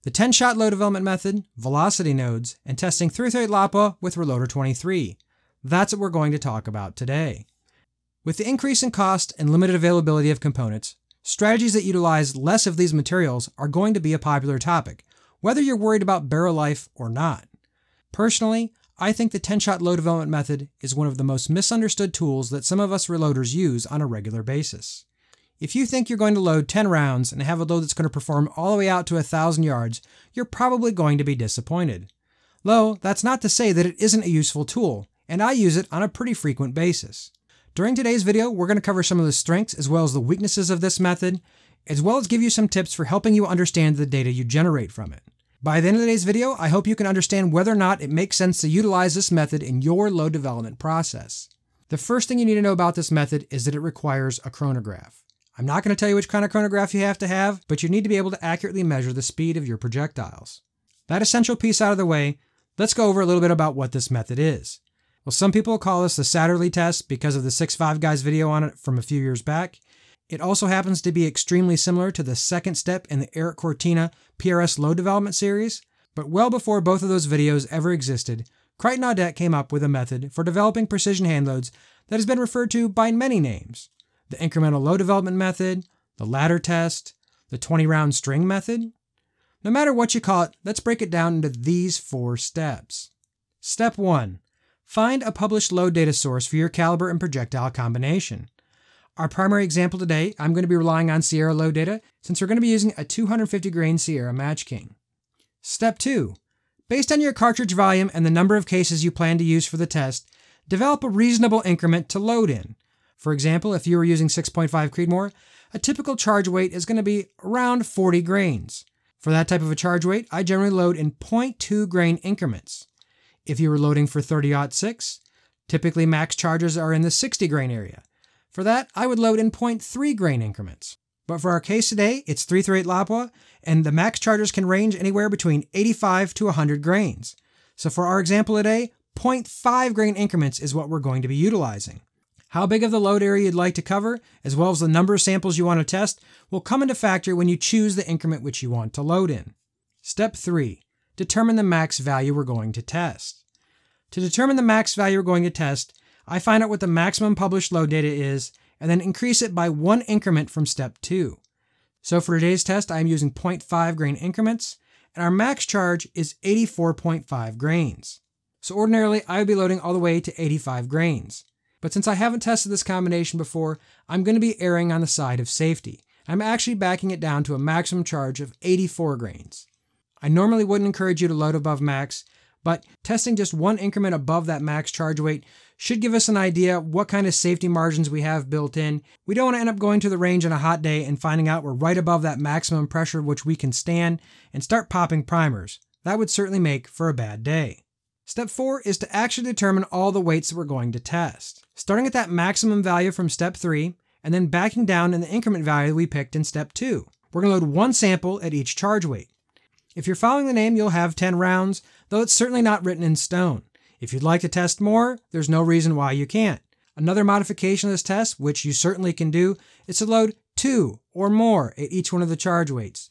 the 10-shot load development method, velocity nodes, and testing 338 LAPA with Reloader 23. That's what we're going to talk about today. With the increase in cost and limited availability of components, strategies that utilize less of these materials are going to be a popular topic, whether you're worried about barrel life or not. Personally, I think the 10-shot load development method is one of the most misunderstood tools that some of us reloaders use on a regular basis. If you think you're going to load 10 rounds and have a load that's going to perform all the way out to 1,000 yards, you're probably going to be disappointed. Though, that's not to say that it isn't a useful tool, and I use it on a pretty frequent basis. During today's video, we're going to cover some of the strengths as well as the weaknesses of this method, as well as give you some tips for helping you understand the data you generate from it. By the end of today's video, I hope you can understand whether or not it makes sense to utilize this method in your load development process. The first thing you need to know about this method is that it requires a chronograph. I'm not going to tell you which kind of chronograph you have to have, but you need to be able to accurately measure the speed of your projectiles. That essential piece out of the way, let's go over a little bit about what this method is. Well, some people call this the Satterley test because of the 6'5 Guys video on it from a few years back. It also happens to be extremely similar to the second step in the Eric Cortina PRS load development series, but well before both of those videos ever existed, Crichton Audet came up with a method for developing precision hand loads that has been referred to by many names. The incremental load development method, the ladder test, the 20-round string method. No matter what you call it, let's break it down into these 4 steps. Step 1. Find a published load data source for your caliber and projectile combination. Our primary example today, I'm going to be relying on Sierra load data since we're going to be using a 250 grain Sierra Match King. Step 2. Based on your cartridge volume and the number of cases you plan to use for the test, develop a reasonable increment to load in. For example, if you were using 6.5 Creedmoor, a typical charge weight is going to be around 40 grains. For that type of a charge weight, I generally load in 0.2 grain increments. If you were loading for 30-06, typically max charges are in the 60 grain area. For that, I would load in 0.3 grain increments. But for our case today, it's 338 LAPA, and the max charges can range anywhere between 85 to 100 grains. So for our example today, 0.5 grain increments is what we're going to be utilizing. How big of the load area you'd like to cover, as well as the number of samples you want to test, will come into factor when you choose the increment which you want to load in. Step 3. Determine the max value we're going to test. To determine the max value we're going to test, I find out what the maximum published load data is, and then increase it by 1 increment from step 2. So for today's test, I'm using 0.5 grain increments, and our max charge is 84.5 grains. So ordinarily, I would be loading all the way to 85 grains. But since I haven't tested this combination before, I'm going to be erring on the side of safety. I'm actually backing it down to a maximum charge of 84 grains. I normally wouldn't encourage you to load above max, but testing just 1 increment above that max charge weight should give us an idea what kind of safety margins we have built in. We don't want to end up going to the range on a hot day and finding out we're right above that maximum pressure which we can stand and start popping primers. That would certainly make for a bad day. Step 4 is to actually determine all the weights that we're going to test. Starting at that maximum value from step 3, and then backing down in the increment value we picked in step 2. We're going to load 1 sample at each charge weight. If you're following the name, you'll have 10 rounds, though it's certainly not written in stone. If you'd like to test more, there's no reason why you can't. Another modification of this test, which you certainly can do, is to load 2 or more at each one of the charge weights.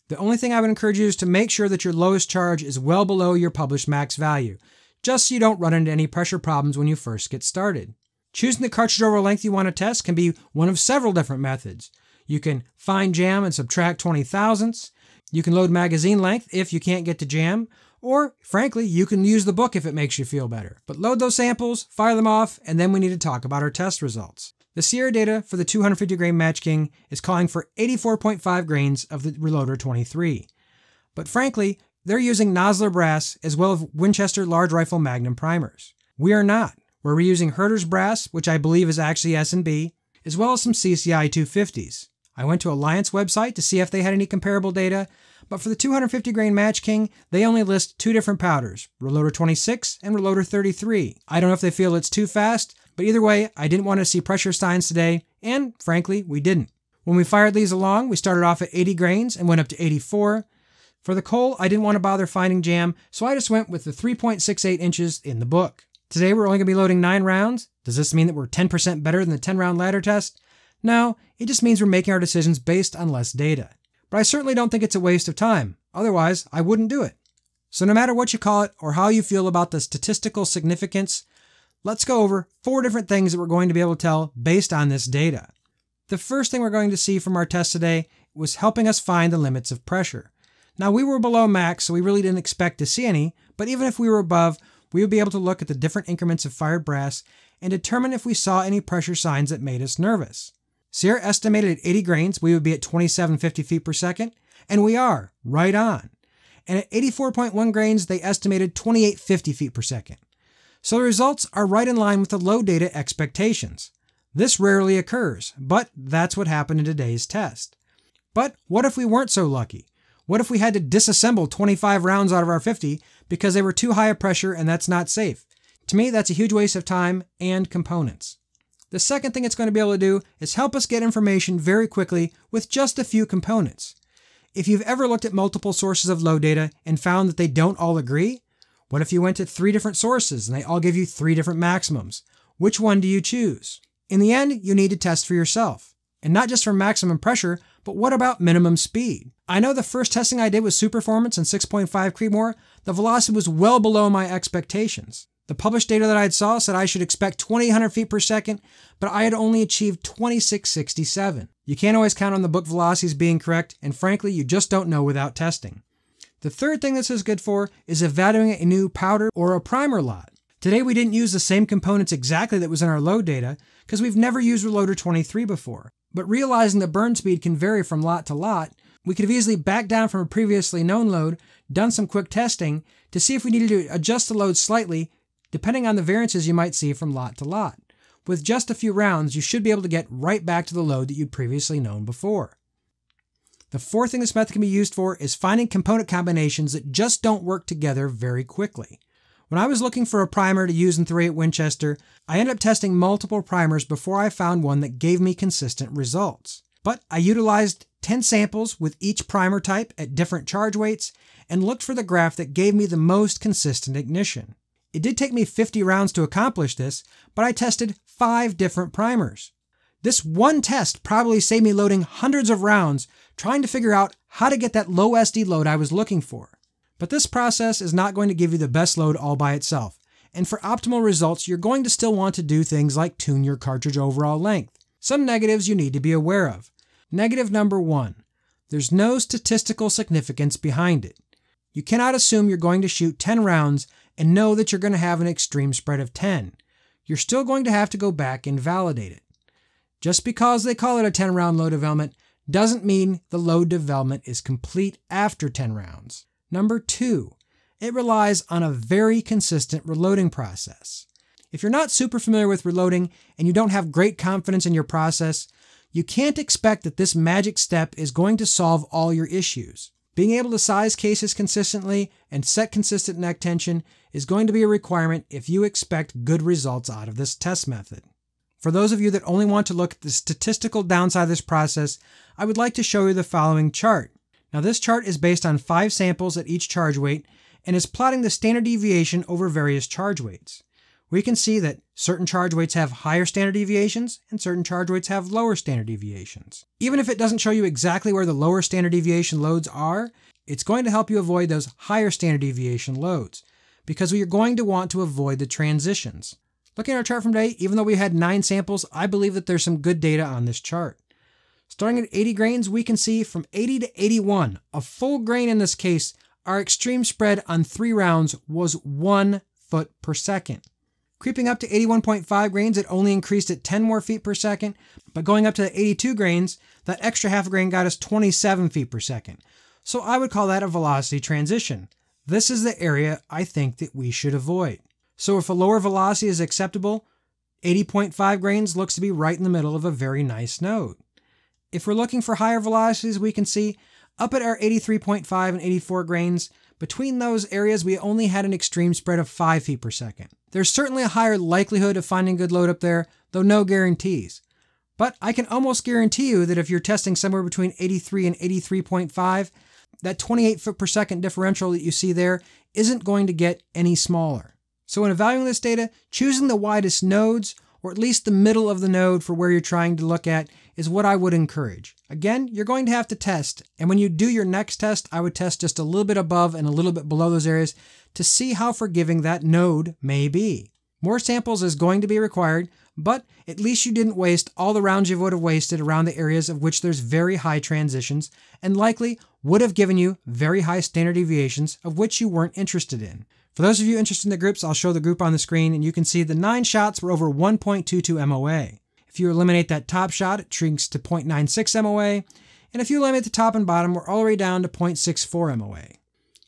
The only thing I would encourage you is to make sure that your lowest charge is well below your published max value, just so you don't run into any pressure problems when you first get started. Choosing the cartridge overall length you want to test can be one of several different methods. You can find jam and subtract 20 thousandths. You can load magazine length if you can't get to jam, or frankly, you can use the book if it makes you feel better. But load those samples, fire them off, and then we need to talk about our test results. The Sierra data for the 250 grain Match King is calling for 84.5 grains of the Reloader 23. But frankly, they're using Nosler brass as well as Winchester large rifle Magnum primers. We are not. We're reusing Herter's brass, which I believe is actually S&B, as well as some CCI 250s. I went to Alliance website to see if they had any comparable data, but for the 250 grain Match King, they only list 2 different powders, Reloader 26 and Reloader 33. I don't know if they feel it's too fast, but either way, I didn't want to see pressure signs today, and frankly, we didn't. When we fired these along, we started off at 80 grains and went up to 84. For the coal, I didn't want to bother finding jam, so I just went with the 3.68 inches in the book. Today, we're only going to be loading 9 rounds. Does this mean that we're 10% better than the 10-round ladder test? No, it just means we're making our decisions based on less data. But I certainly don't think it's a waste of time. Otherwise, I wouldn't do it. So no matter what you call it or how you feel about the statistical significance, let's go over 4 different things that we're going to be able to tell based on this data. The first thing we're going to see from our test today was helping us find the limits of pressure. Now we were below max, so we really didn't expect to see any, but even if we were above, we would be able to look at the different increments of fired brass and determine if we saw any pressure signs that made us nervous. Sierra estimated at 80 grains, we would be at 2750 feet per second, and we are, right on. And at 84.1 grains, they estimated 2850 feet per second. So the results are right in line with the load data expectations. This rarely occurs, but that's what happened in today's test. But what if we weren't so lucky? What if we had to disassemble 25 rounds out of our 50 because they were too high a pressure and that's not safe? To me, that's a huge waste of time and components. The second thing it's going to be able to do is help us get information very quickly with just a few components. If you've ever looked at multiple sources of load data and found that they don't all agree, what if you went to 3 different sources and they all give you 3 different maximums? Which one do you choose? In the end, you need to test for yourself. And not just for maximum pressure, but what about minimum speed? I know the first testing I did with Superformance and 6.5 Creedmoor, the velocity was well below my expectations. The published data that I saw said I should expect 2800 feet per second, but I had only achieved 2667. You can't always count on the book velocities being correct, and frankly, you just don't know without testing. The third thing this is good for is evaluating a new powder or a primer lot. Today we didn't use the same components exactly that was in our load data because we've never used Reloader 23 before. But realizing the burn speed can vary from lot to lot, we could have easily backed down from a previously known load, done some quick testing to see if we needed to adjust the load slightly depending on the variances you might see from lot to lot. With just a few rounds, you should be able to get right back to the load that you'd previously known before. The fourth thing this method can be used for is finding component combinations that just don't work together very quickly. When I was looking for a primer to use in .308 Winchester, I ended up testing multiple primers before I found one that gave me consistent results. But I utilized 10 samples with each primer type at different charge weights and looked for the graph that gave me the most consistent ignition. It did take me 50 rounds to accomplish this, but I tested 5 different primers. This one test probably saved me loading hundreds of rounds trying to figure out how to get that low SD load I was looking for. But this process is not going to give you the best load all by itself, and for optimal results you're going to still want to do things like tune your cartridge overall length. Some negatives you need to be aware of. Negative number 1. There's no statistical significance behind it. You cannot assume you're going to shoot 10 rounds and know that you're going to have an extreme spread of 10. You're still going to have to go back and validate it. Just because they call it a 10-round load development doesn't mean the load development is complete after 10 rounds. Number 2, it relies on a very consistent reloading process. If you're not super familiar with reloading and you don't have great confidence in your process, you can't expect that this magic step is going to solve all your issues. Being able to size cases consistently and set consistent neck tension is going to be a requirement if you expect good results out of this test method. For those of you that only want to look at the statistical downside of this process, I would like to show you the following chart. Now this chart is based on 5 samples at each charge weight and is plotting the standard deviation over various charge weights. We can see that certain charge weights have higher standard deviations and certain charge weights have lower standard deviations. Even if it doesn't show you exactly where the lower standard deviation loads are, it's going to help you avoid those higher standard deviation loads because we are going to want to avoid the transitions. Looking at our chart from today, even though we had 9 samples, I believe that there's some good data on this chart. Starting at 80 grains, we can see from 80 to 81, a full grain in this case, our extreme spread on 3 rounds was 1 foot per second. Creeping up to 81.5 grains, it only increased at 10 more feet per second, but going up to 82 grains, that extra half a grain got us 27 feet per second. So I would call that a velocity transition. This is the area I think that we should avoid. So if a lower velocity is acceptable, 80.5 grains looks to be right in the middle of a very nice node. If we're looking for higher velocities, we can see up at our 83.5 and 84 grains, between those areas we only had an extreme spread of 5 feet per second. There's certainly a higher likelihood of finding good load up there, though no guarantees. But I can almost guarantee you that if you're testing somewhere between 83 and 83.5, that 28 foot per second differential that you see there isn't going to get any smaller. So when evaluating this data, choosing the widest nodes, or at least the middle of the node for where you're trying to look at, is what I would encourage. Again, you're going to have to test, and when you do your next test, I would test just a little bit above and a little bit below those areas to see how forgiving that node may be. More samples is going to be required, but at least you didn't waste all the rounds you would have wasted around the areas of which there's very high transitions and likely would have given you very high standard deviations of which you weren't interested in. For those of you interested in the groups, I'll show the group on the screen and you can see the 9 shots were over 1.22 MOA. If you eliminate that top shot, it shrinks to 0.96 MOA, and if you eliminate the top and bottom, we're all the way down to 0.64 MOA.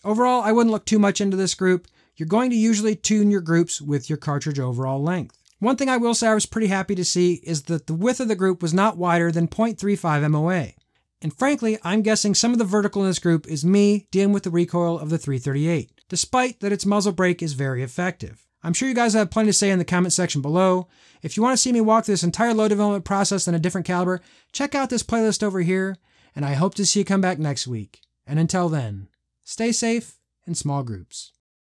Overall, I wouldn't look too much into this group. You're going to usually tune your groups with your cartridge overall length. One thing I will say I was pretty happy to see is that the width of the group was not wider than 0.35 MOA. And frankly, I'm guessing some of the vertical in this group is me dealing with the recoil of the 338, despite that its muzzle brake is very effective. I'm sure you guys have plenty to say in the comment section below. If you want to see me walk through this entire load development process in a different caliber, check out this playlist over here, and I hope to see you come back next week. And until then, stay safe in small groups.